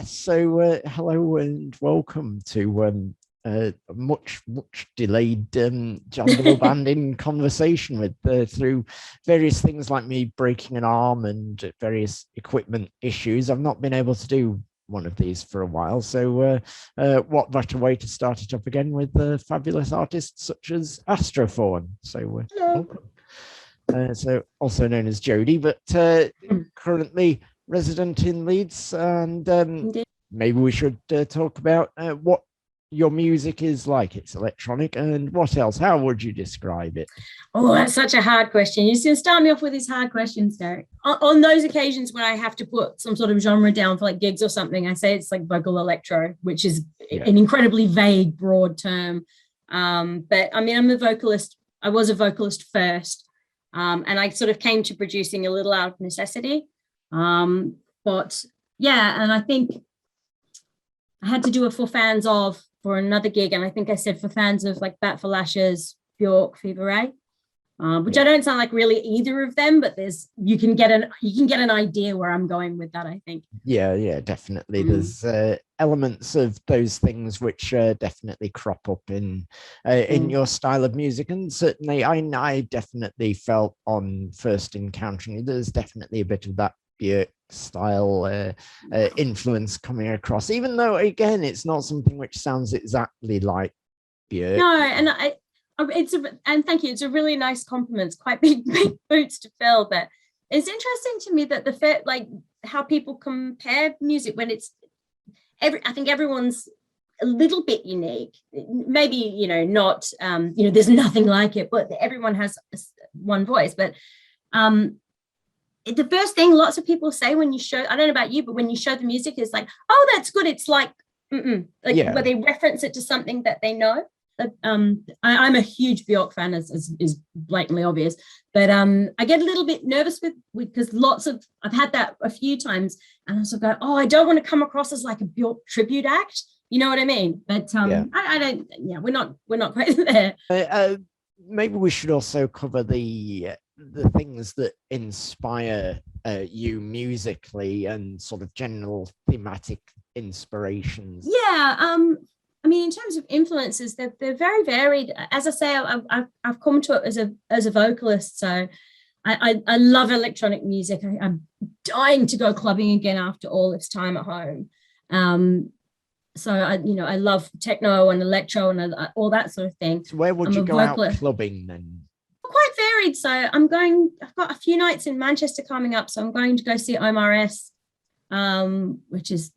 Yes, so hello and welcome to much delayed jumble of band in conversation with through various things like me breaking an arm and various equipment issues. I've not been able to do one of these for a while, so what better way to start it up again with fabulous artists such as Astrofaun. So welcome. So also known as Jodi, but currently resident in Leeds, and maybe we should talk about what your music is like. It's electronic, and what else? How would you describe it? Oh, that's such a hard question. You're going to start me off with these hard questions, Derek. On those occasions when I have to put some sort of genre down for like gigs or something, I say it's like vocal electro, which is an incredibly vague, broad term. But I mean, I'm a vocalist. I was a vocalist first, and I sort of came to producing a little out of necessity. But yeah, and I think I had to do it for another gig, and I think I said for fans of like Bat for Lashes, Bjork, Fever Ray, which I don't sound like really either of them, but you can get an idea where I'm going with that, I think. Yeah, definitely. There's elements of those things which definitely crop up in your style of music, and certainly I definitely felt on first encountering it, there's definitely a bit of that Björk style influence coming across, even though again it's not something which sounds exactly like Björk. No, and thank you. It's a really nice compliment. It's quite big boots to fill, but it's interesting to me that like how people compare music when I think everyone's a little bit unique. Maybe not there's nothing like it, but everyone has one voice. But the first thing lots of people say when you show, I don't know about you, but when you show the music is like, oh, that's good. It's like, where they reference it to something that they know. I'm a huge Bjork fan, as is blatantly obvious, but I get a little bit nervous because I've had that a few times, and I sort of go, oh, I don't want to come across as like a Bjork tribute act. You know what I mean? But I don't. Yeah, we're not quite there. Maybe we should also cover the things that inspire you musically and sort of general thematic inspirations. Yeah. I mean, in terms of influences, they're very varied. As I say, I've come to it as a vocalist, so I love electronic music. I'm dying to go clubbing again after all this time at home. So I love techno and electro and all that sort of thing. So where would you go out clubbing then? Quite varied. So I've got a few nights in Manchester coming up. So I'm going to go see OMRS, which is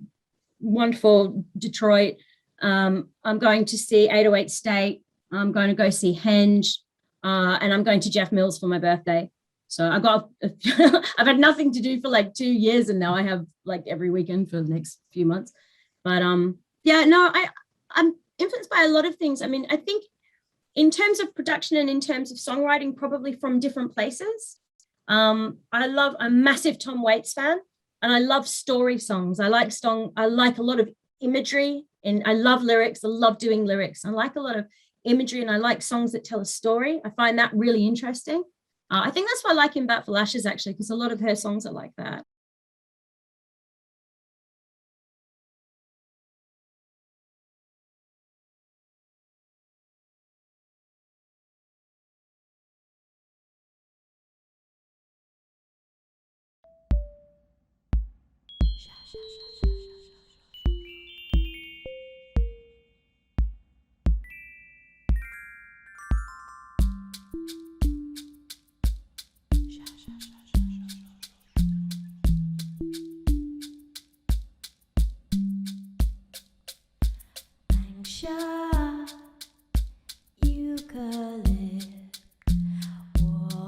wonderful. Detroit. I'm going to see 808 State. I'm going to go see Henge, and I'm going to Jeff Mills for my birthday. So I've had nothing to do for like 2 years, and now I have like every weekend for the next few months. But I'm influenced by a lot of things. I mean, I think in terms of production and in terms of songwriting, probably from different places. I'm a massive Tom Waits fan, and I love story songs. I like a lot of imagery, and I love lyrics. I love doing lyrics. I like a lot of imagery, and I like songs that tell a story. I find that really interesting. I think that's why I like In Bat for Lashes, actually, because a lot of her songs are like that.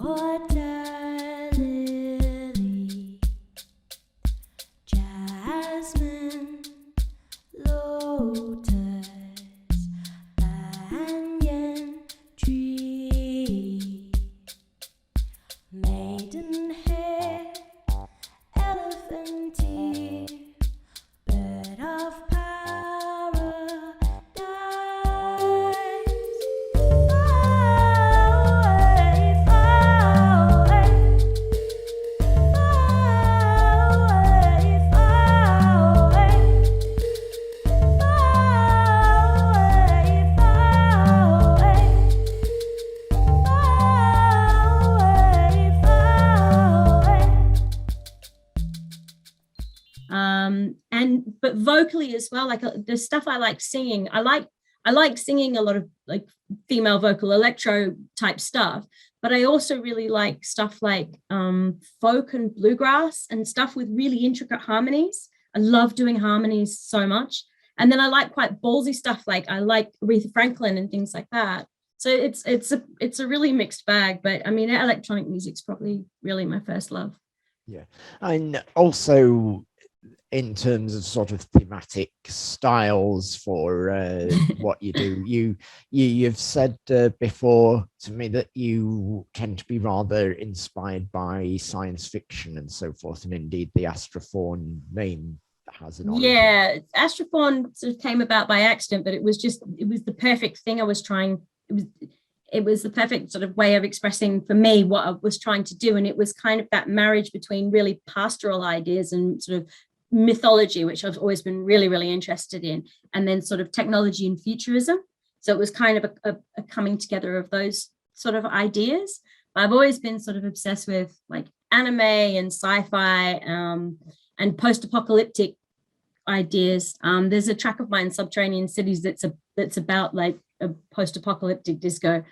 Water lily, jasmine. But vocally as well, like the stuff I like singing, I like singing a lot of like female vocal electro type stuff, but I also really like stuff like folk and bluegrass and stuff with really intricate harmonies. I love doing harmonies so much. And then I like quite ballsy stuff, like I like Aretha Franklin and things like that. So it's a really mixed bag, but I mean, electronic music's probably really my first love. Yeah, and also in terms of sort of thematic styles for what you do, you've said before to me that you tend to be rather inspired by science fiction and so forth, and indeed the Astrofaun name has an origin. Yeah, Astrofaun sort of came about by accident, but it was the perfect thing I was trying. It was the perfect sort of way of expressing for me what I was trying to do, and it was kind of that marriage between really pastoral ideas and sort of mythology, which I've always been really, really interested in, and then sort of technology and futurism. So it was kind of a coming together of those sort of ideas. But I've always been sort of obsessed with like anime and sci-fi and post-apocalyptic ideas. There's a track of mine, Subterranean Cities, that's about like a post-apocalyptic disco,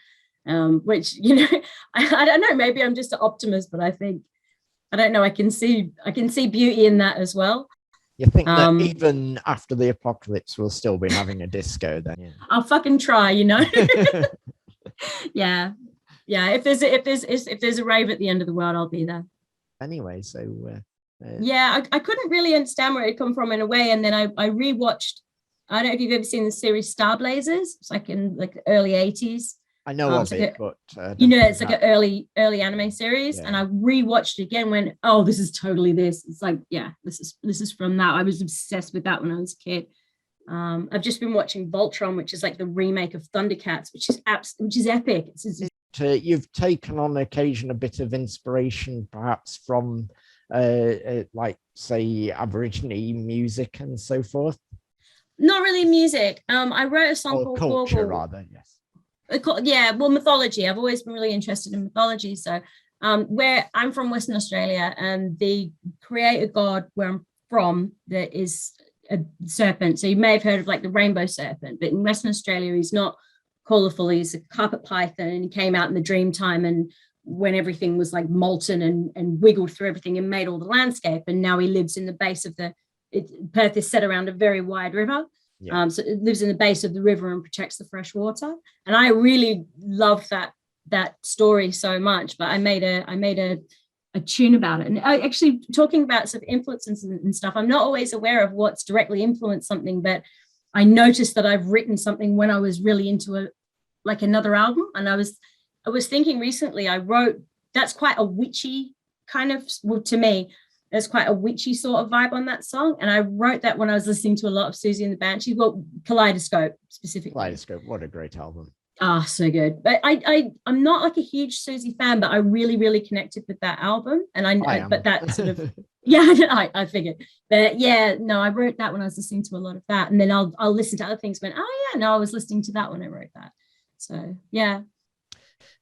which, you know, I don't know, maybe I'm just an optimist, but I don't know, I can see beauty in that as well. You think that even after the apocalypse we'll still be having a disco then? Yeah. I'll fucking try, you know. yeah if there's a rave at the end of the world, I'll be there anyway. So yeah, I couldn't really understand where it come from in a way, and then I rewatched, I don't know if you've ever seen the series Star Blazers. It's like in like the early 80s. I know of it, but you know, it's like an early anime series, yeah. And I rewatched it again. Went, oh, this is totally this. It's like, yeah, this is from that. I was obsessed with that when I was a kid. I've just been watching Voltron, which is like the remake of Thundercats, which is epic. You've taken on occasion a bit of inspiration, perhaps from like say Aborigine music and so forth. Not really music. I wrote a song called culture, rather, yes. Yeah, well, mythology. I've always been really interested in mythology. So where I'm from, Western Australia, and the creator god where I'm from, there is a serpent. So you may have heard of like the rainbow serpent, but in Western Australia, he's not colourful. He's a carpet python, and he came out in the dream time, and when everything was like molten and wiggled through everything and made all the landscape. And now he lives in the base of Perth is set around a very wide river. Yeah. So it lives in the base of the river and protects the fresh water. And I really love that story so much. But I made a tune about it. And I actually, talking about sort of influences and stuff, I'm not always aware of what's directly influenced something, but I noticed that I've written something when I was really into another album. And I was thinking recently, I wrote, that's quite a witchy kind of, well, to me, there's quite a witchy sort of vibe on that song. And I wrote that when I was listening to a lot of Susie and the Banshees, well, Kaleidoscope specifically. Kaleidoscope, what a great album. Ah, so good. But I'm not like a huge Susie fan, but I really, really connected with that album. And but that sort of, yeah, I figured. But yeah, no, I wrote that when I was listening to a lot of that. And then I'll listen to other things, oh yeah, no, I was listening to that when I wrote that. So yeah.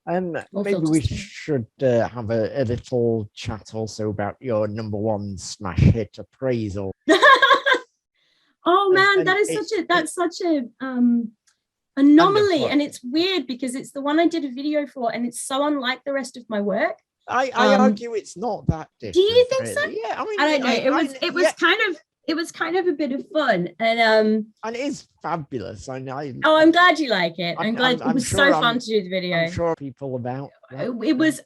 Maybe we should have a little chat also about your #1 smash hit, Appraisal. Oh man, that's such a anomaly, and it's weird because it's the one I did a video for, and it's so unlike the rest of my work. I argue it's not that different. Do you think so? Yeah, I mean, I don't know. It was kind of a bit of fun, and it is fabulous. I'm glad you like it. I'm glad it was so fun to do the video. I'm sure people about it was.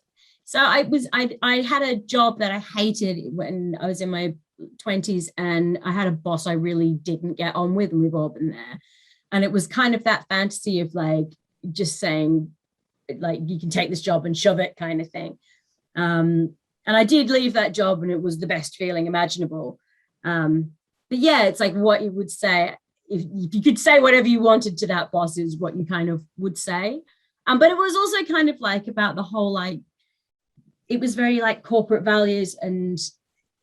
So I had a job that I hated when I was in my 20s, and I had a boss I really didn't get on with, and we've all been there. And it was kind of that fantasy of like just saying, like, you can take this job and shove it kind of thing. And I did leave that job, and it was the best feeling imaginable. But yeah, it's like what you would say if you could say whatever you wanted to that boss is what you kind of would say. But it was also kind of like about the whole, like, it was very like corporate values and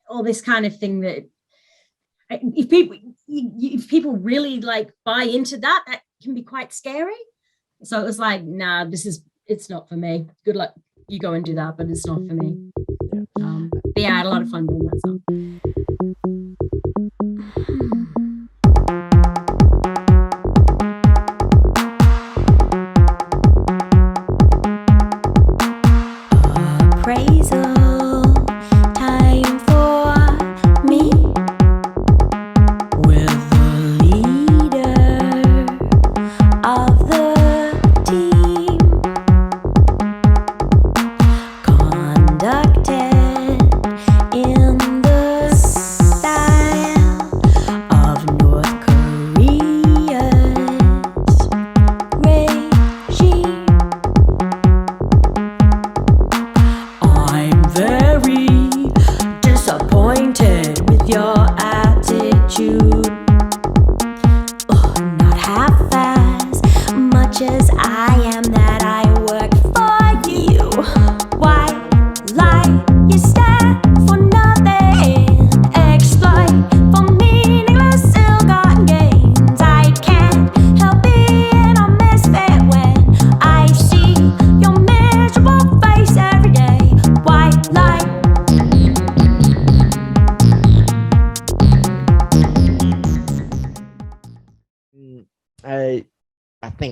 all this kind of thing that if people really like buy into that can be quite scary. So it was like, nah, it's not for me. Good luck. You go and do that, but it's not for me. But yeah, I had a lot of fun doing that song.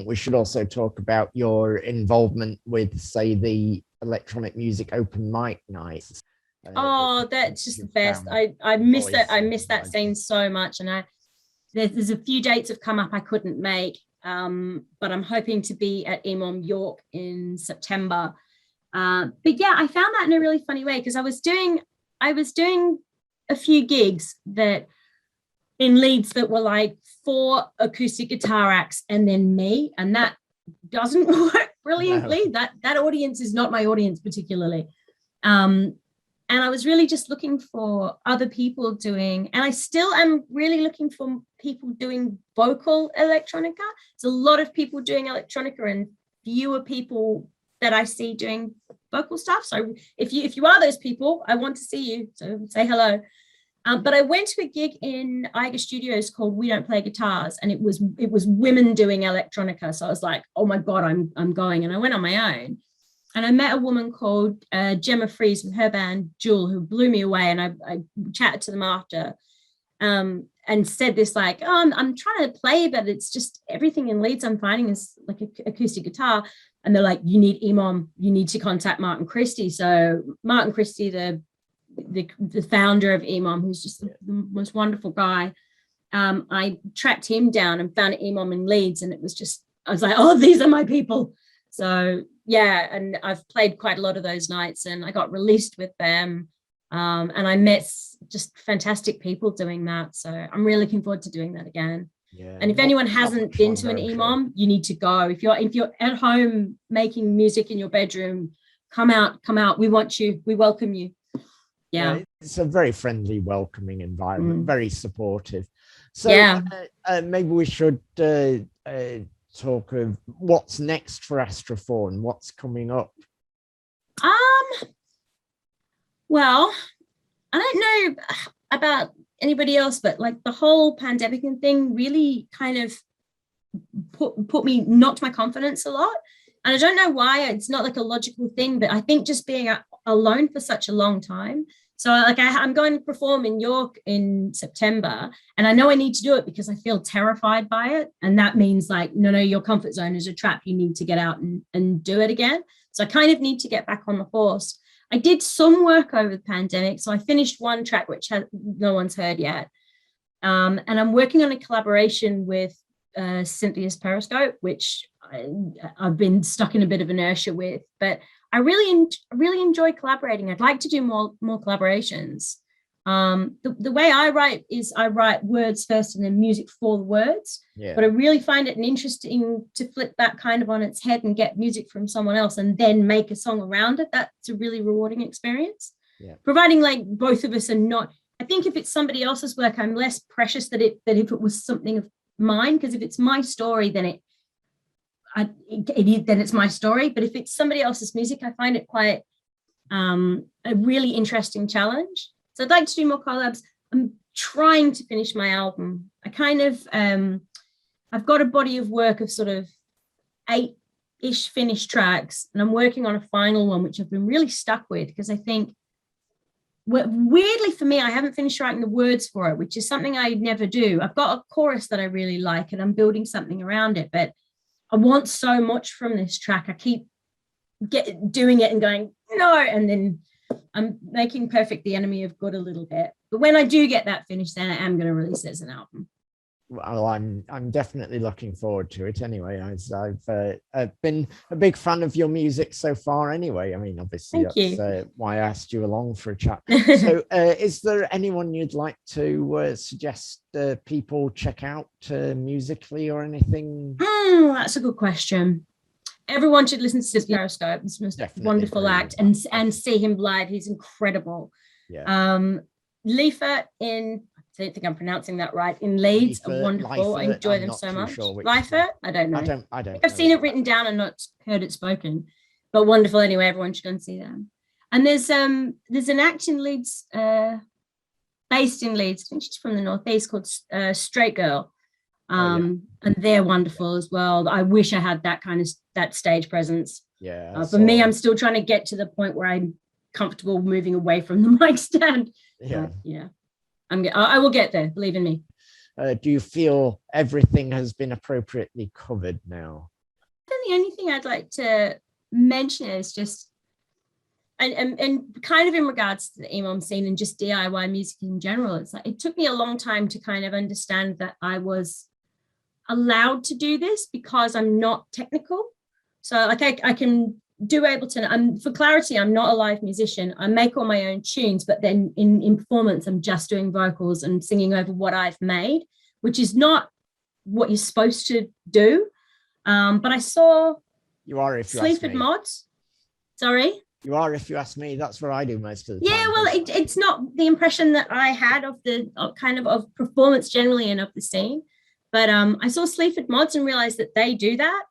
think we should also talk about your involvement with, say, the electronic music open mic nights. Oh, that's just the best. I miss that. I miss that scene so much. And there's a few dates have come up I couldn't make, but I'm hoping to be at EMOM York in September. But yeah, I found that in a really funny way, because I was doing a few gigs that in Leeds that were like 4 acoustic guitar acts and then me, and that doesn't work brilliantly. No. That audience is not my audience particularly. And I was really just looking for other people doing, and I still am really looking for people doing vocal electronica. There's a lot of people doing electronica and fewer people that I see doing vocal stuff. So if you are those people, I want to see you. So say hello. But I went to a gig in Eiger Studios called We Don't Play Guitars, and it was women doing electronica. So I was like, oh my God, I'm going. And I went on my own. And I met a woman called Gemma Fries from her band, Jewel, who blew me away. And I chatted to them after and said this like, oh, I'm trying to play, but it's just everything in Leeds I'm finding is like acoustic guitar. And they're like, you need EMOM, you need to contact Martin Christie. So Martin Christie, the founder of EMOM, who's just the most wonderful guy, I tracked him down and found EMOM in Leeds. And it was just, I was like, oh, these are my people. So yeah, and I've played quite a lot of those nights, and I got released with them, and I met just fantastic people doing that. So I'm really looking forward to doing that again. Yeah, and if anyone hasn't been to an EMOM, you need to go. If you're at home making music in your bedroom, come out. We want you. We welcome you. Yeah, it's a very friendly, welcoming environment, very supportive. So yeah. Maybe we should talk of what's next for Astrofaun, what's coming up. Well, I don't know about anybody else, but like the whole pandemic and thing really kind of knocked my confidence a lot. And I don't know why. It's not like a logical thing, but I think just being alone for such a long time. So like I'm going to perform in York in September, and I know I need to do it because I feel terrified by it. And that means like, no, your comfort zone is a trap. You need to get out and do it again. So I kind of need to get back on the horse. I did some work over the pandemic. So I finished one track, which no one's heard yet. And I'm working on a collaboration with Cynthia's Periscope, which I've been stuck in a bit of inertia with, but I really enjoy collaborating. I'd like to do more collaborations. The way I write is I write words first and then music for the words. Yeah. But I really find it interesting to flip that kind of on its head and get music from someone else and then make a song around it. That's a really rewarding experience. Yeah. Providing like both of us are not. I think if it's somebody else's work, I'm less precious that if it was something of mine, because if it's my story, then then it's my story. But if it's somebody else's music, I find it quite a really interesting challenge. So I'd like to do more collabs. I'm trying to finish my album. I kind of I've got a body of work of sort of 8-ish finished tracks, and I'm working on a final one, which I've been really stuck with because I think, weirdly for me, I haven't finished writing the words for it, which is something I never do. I've got a chorus that I really like and I'm building something around it, but I want so much from this track. I keep doing it and going, no, and then I'm making perfect the enemy of good a little bit. But when I do get that finished, then I am going to release it as an album. Well, I'm definitely looking forward to it anyway. I've been a big fan of your music so far anyway. I mean, obviously that's why I asked you along for a chat. So is there anyone you'd like to suggest people check out musically or anything? That's a good question. Everyone should listen to Periscope. It's the most wonderful act, and see him live. He's incredible. Yeah. Leifer in, I don't think I'm pronouncing that right, in Leeds are wonderful. I enjoy them so much. Leifer? I don't know. I don't. I've seen it written down and not heard it spoken, but wonderful anyway. Everyone should go and see them. And there's an act in Leeds, based in Leeds. I think she's from the northeast, called Straight Girl. And they're wonderful as well. I wish I had that stage presence. Yeah. For me, I'm still trying to get to the point where I'm comfortable moving away from the mic stand. Yeah. Yeah. I will get there, believe in me. Do you feel everything has been appropriately covered now? then the only thing I'd like to mention is just, and kind of in regards to the EMOM scene and just DIY music in general, it's like it took me a long time to kind of understand that I was allowed to do this because I'm not technical. So like I can do Ableton. For clarity, I'm not a live musician. I make all my own tunes, but then in performance, I'm just doing vocals and singing over what I've made, which is not what you're supposed to do. But I saw you are if you Sleaford Mods. Sorry. You are if you ask me. That's what I do most of the time. Yeah, well, it's not the impression that I had of the of performance generally and of the scene. But I saw Sleaford Mods and realized that they do that.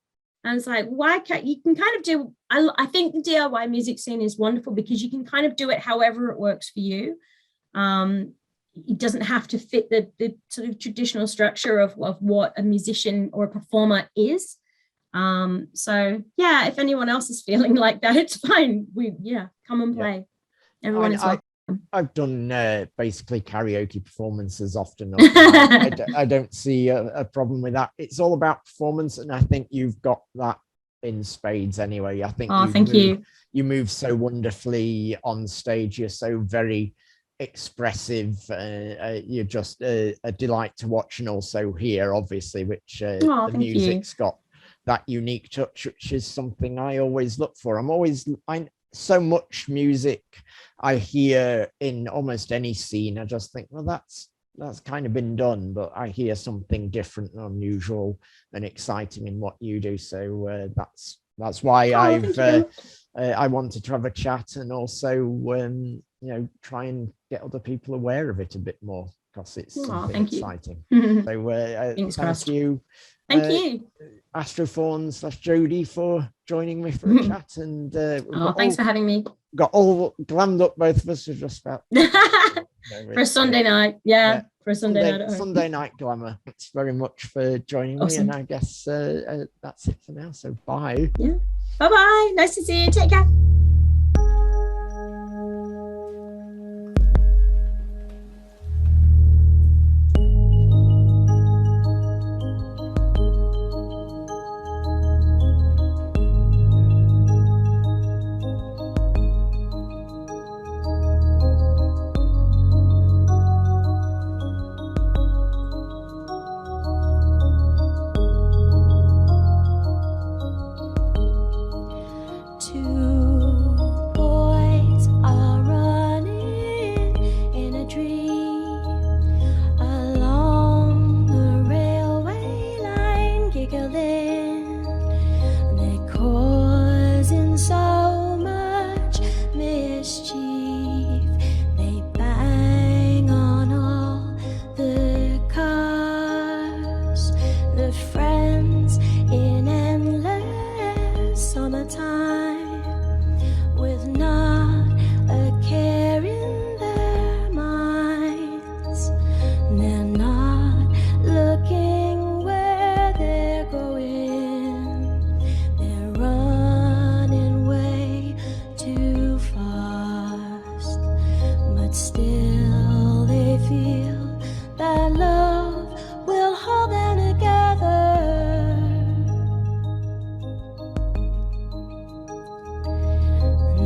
And I was like, why can't you can kind of do, I think the DIY music scene is wonderful because you can kind of do it however it works for you. It doesn't have to fit the sort of traditional structure of what a musician or a performer is. So yeah, if anyone else is feeling like that, it's fine. Come and play. Yeah. Everyone is welcome. I've done basically karaoke performances often. I don't see a problem with that. It's all about performance, and I think you've got that in spades anyway. I think you move so wonderfully on stage. You're so very expressive. You're just a delight to watch and also hear, obviously, which the music's got that unique touch, which is something I always look for. So much music I hear in almost any scene, I just think, well, that's kind of been done, but I hear something different and unusual and exciting in what you do. So that's why I wanted to have a chat and also try and get other people aware of it a bit more, because it's something exciting. So thank you. Thank you, Astrofaun / Jodi, for joining me for a chat. And thanks for having me. Got all glammed up, both of us, are just about for a Sunday night. For a Sunday night at home. Sunday night glamour. Thanks very much for joining me, and I guess that's it for now. So bye. Yeah. Bye. Nice to see you. Take care.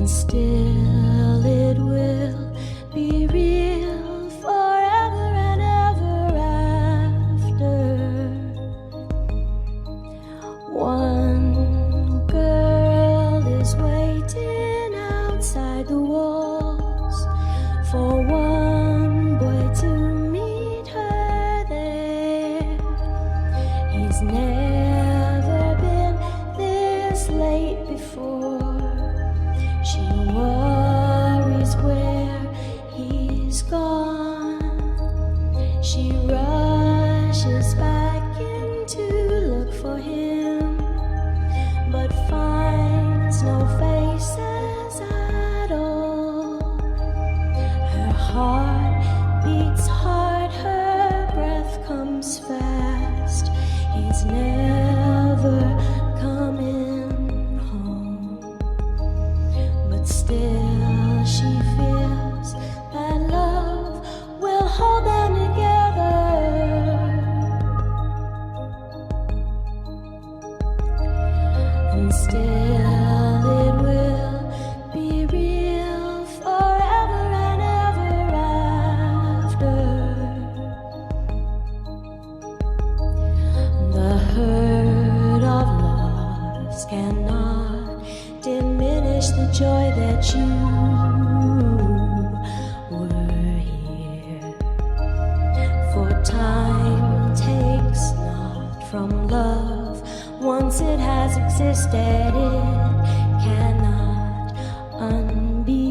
Still it will be real forever and ever after. One girl is waiting outside the walls for one boy to meet her there. He's never been this late before. She worries where he's gone. She rushes back in to look for him, but finds no faces at all. Her heart beats hard, her breath comes fast. He's never coming home. Still she feels that love will hold them together. that you were here. For time takes not from love. Once it has existed, it cannot unbe.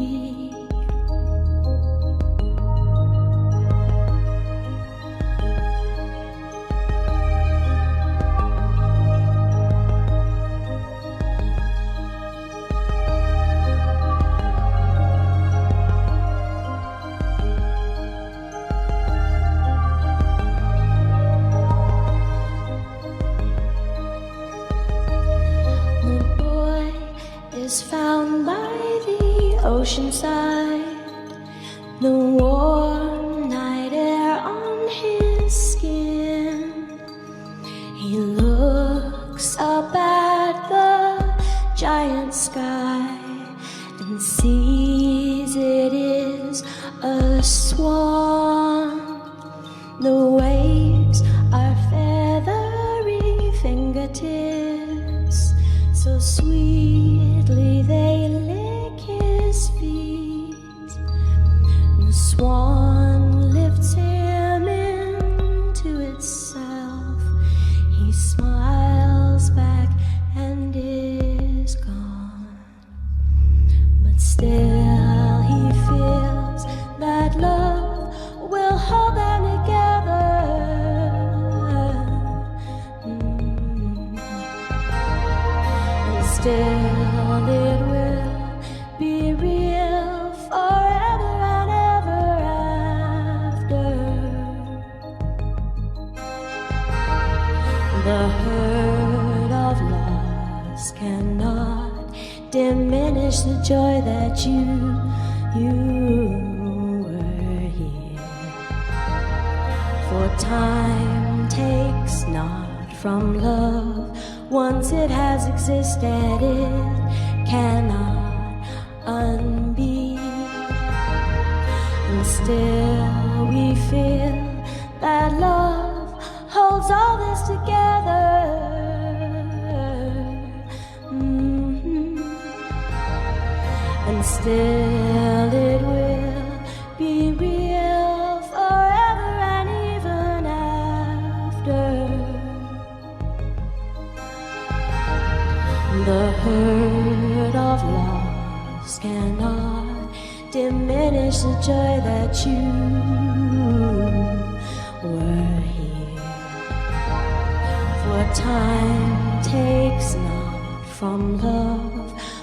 Is found by the ocean side, the warm night air on his skin. He looks up at the giant sky and sees it is a swan. The waves are feathery fingertips, so sweetly they lick his feet. The swan lifts him into itself. He smiles back and is gone. But still he feels that love will hold them together. Still it will be real forever and ever after. The hurt of loss cannot diminish the joy that you were here. For time takes not from love. Once it has existed, it cannot unbe. And still we feel that love holds all this together. And still it will be real forever and even after. The hurt of loss cannot diminish the joy that you were here. For time takes not from love.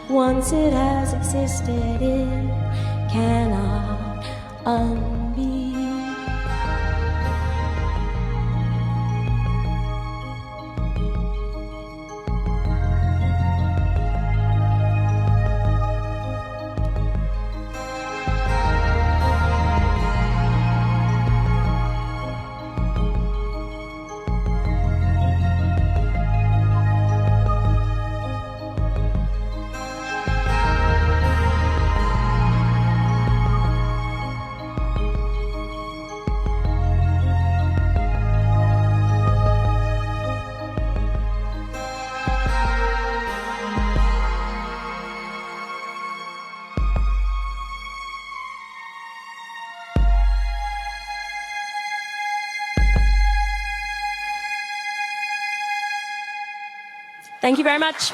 Once it has existed, it cannot unbe. Thank you very much.